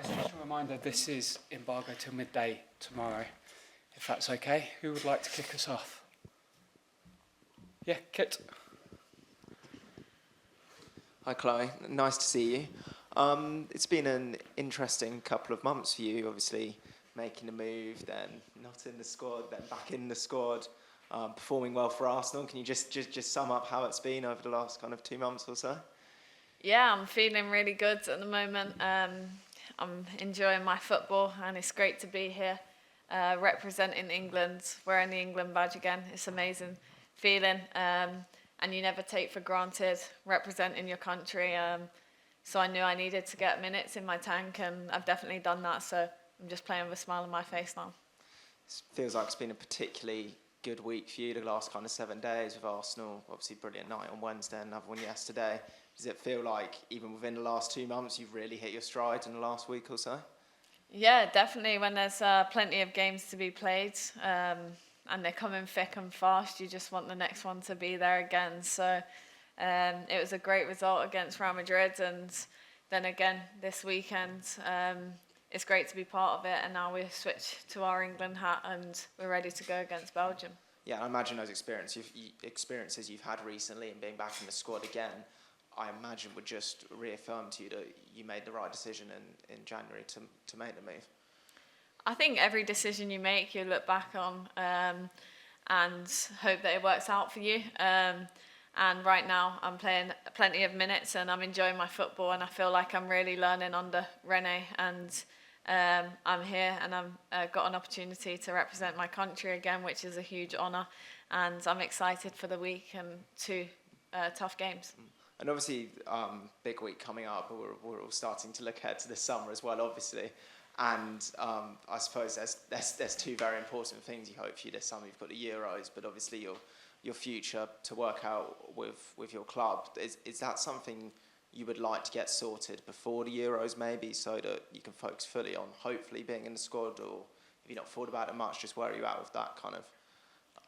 Guys, just a reminder, this is embargo till midday tomorrow, if that's okay. Who would like to kick us off? Yeah, Kit. Hi Chloe, nice to see you. It's been an interesting couple of months for you, obviously making a move, then not in the squad, then back in the squad, performing well for Arsenal. Can you just sum up how it's been over the last kind of 2 months or so? Yeah, I'm feeling really good at the moment. I'm enjoying my football and it's great to be here representing England, wearing the England badge again. It's amazing feeling and you never take for granted representing your country. So I knew I needed to get minutes in my tank and I've definitely done that. So I'm just playing with a smile on my face now. It feels like it's been a particularly good week for you, the last kind of 7 days with Arsenal. Obviously brilliant night on Wednesday, another one yesterday. Does it feel like even within the last 2 months you've really hit your stride in the last week or so? Yeah, definitely. When there's plenty of games to be played and they're coming thick and fast, you just want the next one to be there again. So it was a great result against Real Madrid, and then again this weekend. It's great to be part of it, and now we've switched to our England hat and we're ready to go against Belgium. Yeah, I imagine those experiences you've had recently and being back in the squad again, I imagine would just reaffirm to you that you made the right decision in January to make the move. I think every decision you make, you look back on and hope that it works out for you. And right now, I'm playing plenty of minutes and I'm enjoying my football, and I feel like I'm really learning under Rene. And I'm here and I've got an opportunity to represent my country again, which is a huge honour. And I'm excited for the week and 2 tough games. And obviously, big week coming up, we're all starting to look ahead to the summer as well, obviously. And I suppose there's 2 very important things you hope for you this summer. You've got the Euros, but obviously your future to work out with your club. Is that something you would like to get sorted before the Euros maybe, so that you can focus fully on hopefully being in the squad? Or have you not thought about it much, just where are you at with that kind of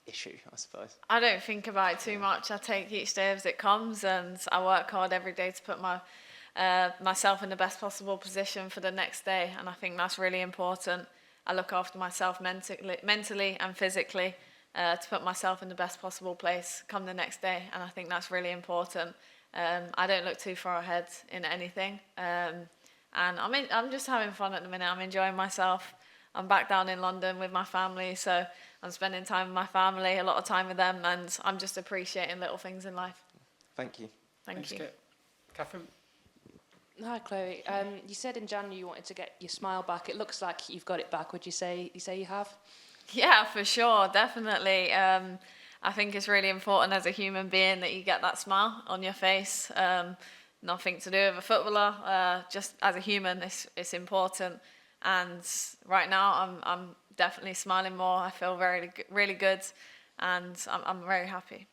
issue, I suppose? I don't think about it too much. I take each day as it comes and I work hard every day to put myself in the best possible position for the next day, and I think that's really important. I look after myself mentally and physically to put myself in the best possible place come the next day, and I think that's really important. I don't look too far ahead in anything, and I'm just having fun at the minute. I'm enjoying myself. I'm back down in London with my family, so I'm spending time with my family, a lot of time with them, and I'm just appreciating little things in life. Thank you. Thank you. Kit. Catherine? Hi Chloe. You said in January you wanted to get your smile back. It looks like you've got it back. Would you say you have? Yeah, for sure, definitely. I think it's really important as a human being that you get that smile on your face. Nothing to do with a footballer, just as a human, it's important. And right now, I'm definitely smiling more. I feel really good, and I'm very happy.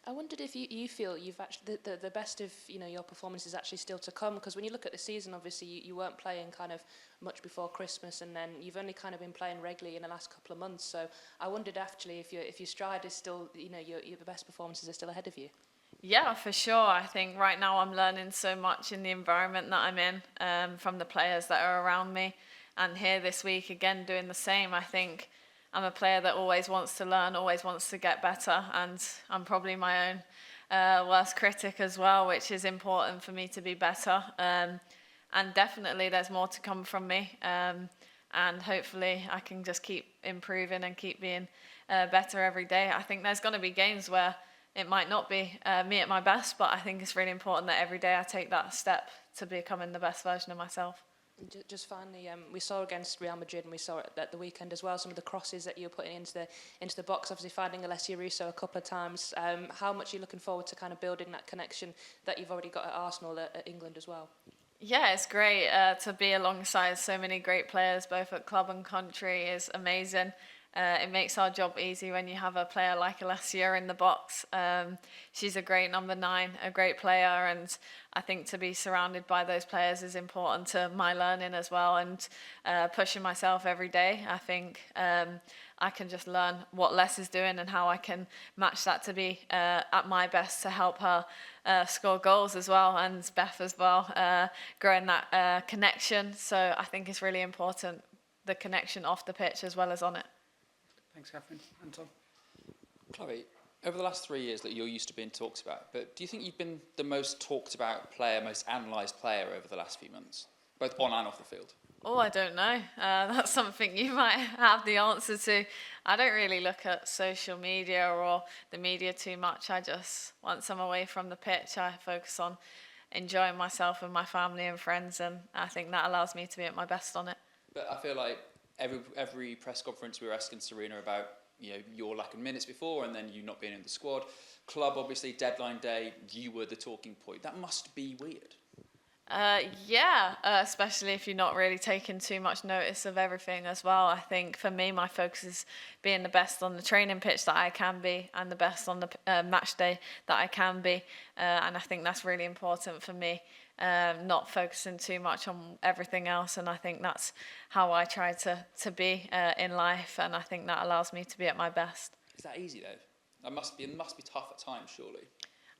I wondered if you feel you've actually the best of your performance is actually still to come, because when you look at the season, obviously you weren't playing kind of much before Christmas, and then you've only kind of been playing regularly in the last couple of months. So I wondered actually if your stride is still your best performances are still ahead of you. Yeah, for sure. I think right now I'm learning so much in the environment that I'm in from the players that are around me, and here this week again doing the same. I think I'm a player that always wants to learn, always wants to get better, and I'm probably my own worst critic as well, which is important for me to be better. And definitely there's more to come from me, and hopefully I can just keep improving and keep being better every day. I think there's going to be games where it might not be me at my best, but I think it's really important that every day I take that step to becoming the best version of myself. Just finally, we saw against Real Madrid, and we saw it at the weekend as well, some of the crosses that you were putting into the box, obviously finding Alessia Russo a couple of times. How much are you looking forward to kind of building that connection that you've already got at Arsenal, at England as well? Yeah, it's great to be alongside so many great players, both at club and country, is amazing. it makes our job easy when you have a player like Alessia in the box. She's a great number 9, a great player, and I think to be surrounded by those players is important to my learning as well, and pushing myself every day. I think I can just learn what Les is doing and how I can match that to be at my best to help her score goals as well, and Beth as well, growing that connection. So I think it's really important, the connection off the pitch as well as on it. Thanks, Catherine. Anton? Chloe, over the last 3 years that you're used to being talked about, but do you think you've been the most talked about player, most analysed player over the last few months, both on and off the field? Oh, I don't know. That's something you might have the answer to. I don't really look at social media or the media too much. I just, once I'm away from the pitch, I focus on enjoying myself and my family and friends, and I think that allows me to be at my best on it. But I feel like every press conference we were asking Serena about, you know, your lack of minutes before and then you not being in the squad. Club, obviously, deadline day, you were the talking point. That must be weird. Yeah, especially if you're not really taking too much notice of everything as well. I think for me, my focus is being the best on the training pitch that I can be and the best on the match day that I can be. And I think that's really important for me, not focusing too much on everything else. And I think that's how I try to be in life. And I think that allows me to be at my best. Is that easy, though? It must be tough at times, surely.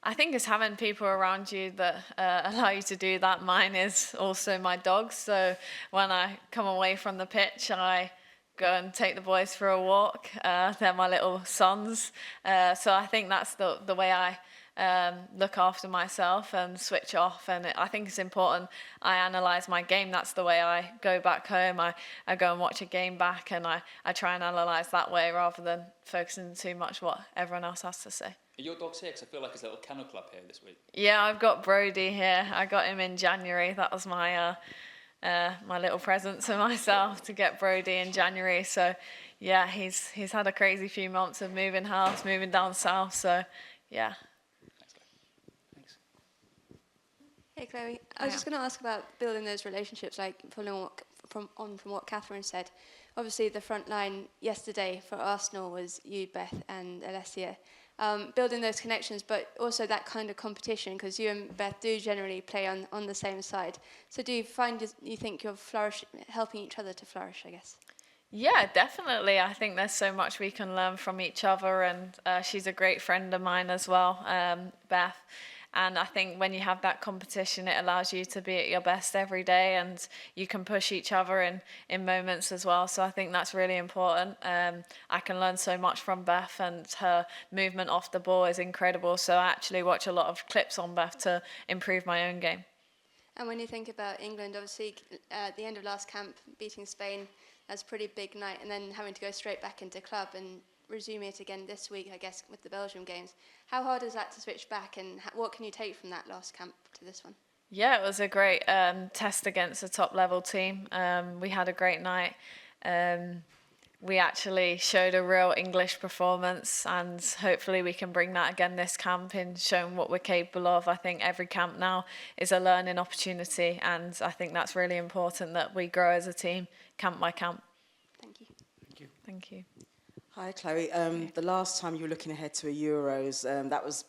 I think it's having people around you that allow you to do that. Mine is also my dogs. So when I come away from the pitch, I go and take the boys for a walk. They're my little sons. So I think that's the way I look after myself and switch off. And I think it's important I analyse my game. That's the way I go back home. I go and watch a game back, and I try and analyse that way rather than focusing too much what everyone else has to say. Are your dogs here? Because I feel like there's a little kennel club here this week. Yeah, I've got Brody here. I got him in January. That was my my little present to myself, to get Brody in January. So yeah, he's had a crazy few months of moving house, moving down south. So yeah. Thanks. Hey Chloe, I was just going to ask about building those relationships, like following from what Catherine said. Obviously, the front line yesterday for Arsenal was you, Beth, and Alessia. Building those connections, but also that kind of competition, because you and Beth do generally play on the same side. So do you find you think you're helping each other to flourish, I guess? Yeah, definitely. I think there's so much we can learn from each other, and she's a great friend of mine as well, Beth. And I think when you have that competition, it allows you to be at your best every day, and you can push each other in moments as well. So I think that's really important. I can learn so much from Beth, and her movement off the ball is incredible. So I actually watch a lot of clips on Beth to improve my own game. And when you think about England, obviously at the end of last camp, beating Spain, that's a pretty big night, and then having to go straight back into club and resume it again this week, I guess, with the Belgium games. How hard is that to switch back, and what can you take from that last camp to this one? Yeah, it was a great test against a top-level team. We had a great night. We actually showed a real English performance, and hopefully we can bring that again this camp in showing what we're capable of. I think every camp now is a learning opportunity, and I think that's really important that we grow as a team, camp by camp. Thank you. Thank you. Thank you. Hi, Chloe. The last time you were looking ahead to a Euros, that was,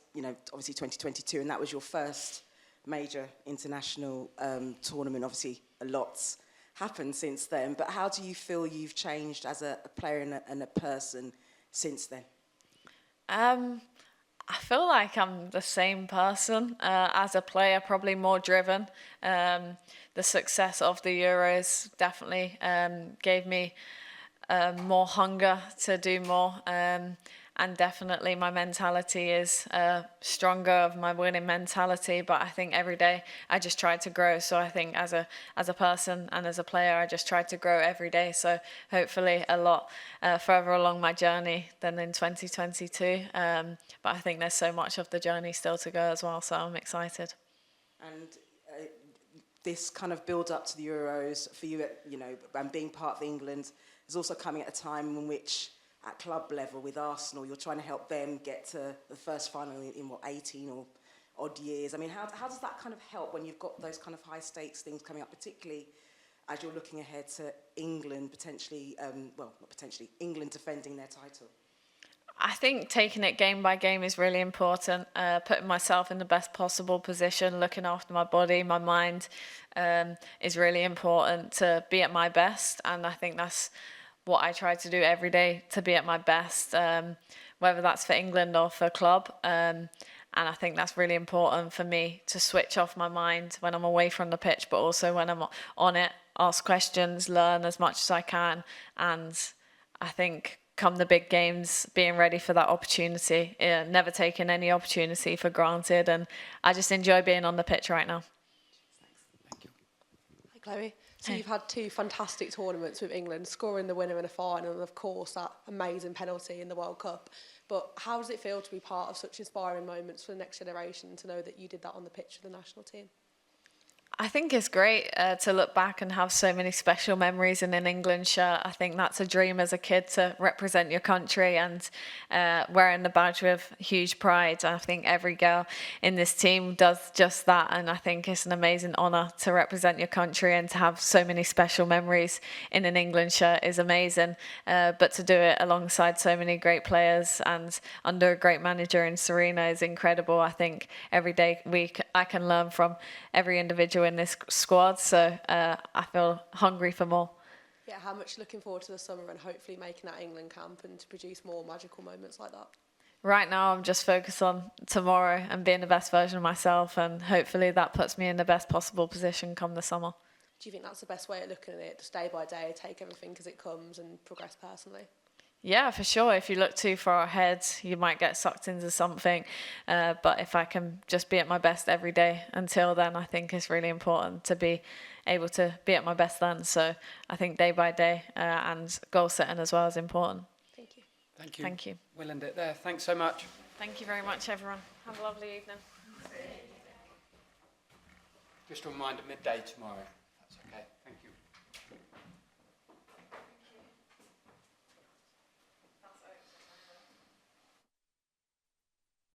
obviously 2022, and that was your first major international tournament. Obviously, a lot's happened since then. But how do you feel you've changed as a player and a person since then? I feel like I'm the same person as a player, probably more driven. The success of the Euros definitely gave me more hunger to do more, and definitely my mentality is stronger, of my winning mentality. But I think every day I just try to grow. So I think as a person and as a player, I just try to grow every day. So hopefully a lot further along my journey than in 2022. But I think there's so much of the journey still to go as well. So I'm excited. And this kind of build up to the Euros for you, and being part of England is also coming at a time in which, at club level with Arsenal, you're trying to help them get to the first final in 18 or odd years. I mean, how does that kind of help when you've got those kind of high stakes things coming up, particularly as you're looking ahead to England potentially, well, not potentially, England defending their title? I think taking it game by game is really important. Putting myself in the best possible position, looking after my body, my mind, is really important to be at my best. And I think that's what I try to do every day, to be at my best, whether that's for England or for club. And I think that's really important for me, to switch off my mind when I'm away from the pitch, but also when I'm on it, ask questions, learn as much as I can. And I think come the big games, being ready for that opportunity, never taking any opportunity for granted. And I just enjoy being on the pitch right now. Thank you. Hi, Chloe. So Hey. you've had 2 fantastic tournaments with England, scoring the winner in a final, and of course that amazing penalty in the World Cup. But how does it feel to be part of such inspiring moments for the next generation, to know that you did that on the pitch with the national team? I think it's great to look back and have so many special memories in an England shirt. I think that's a dream as a kid, to represent your country, and wearing the badge with huge pride. I think every girl in this team does just that, and I think it's an amazing honour to represent your country, and to have so many special memories in an England shirt is amazing. But to do it alongside so many great players and under a great manager in Serena is incredible. I think every day I can learn from every individual in this squad, so I feel hungry for more. Yeah, how much looking forward to the summer and hopefully making that England camp and to produce more magical moments like that? Right now I'm just focused on tomorrow and being the best version of myself, and hopefully that puts me in the best possible position come the summer. Do you think that's the best way of looking at it, just day by day, take everything as it comes and progress personally? Yeah, for sure. If you look too far ahead, you might get sucked into something. But if I can just be at my best every day until then, I think it's really important to be able to be at my best then. So I think day by day, and goal setting as well is important. Thank you. Thank you. Thank you. We'll end it there. Thanks so much. Thank you very much, everyone. Have a lovely evening. Just a reminder, midday tomorrow.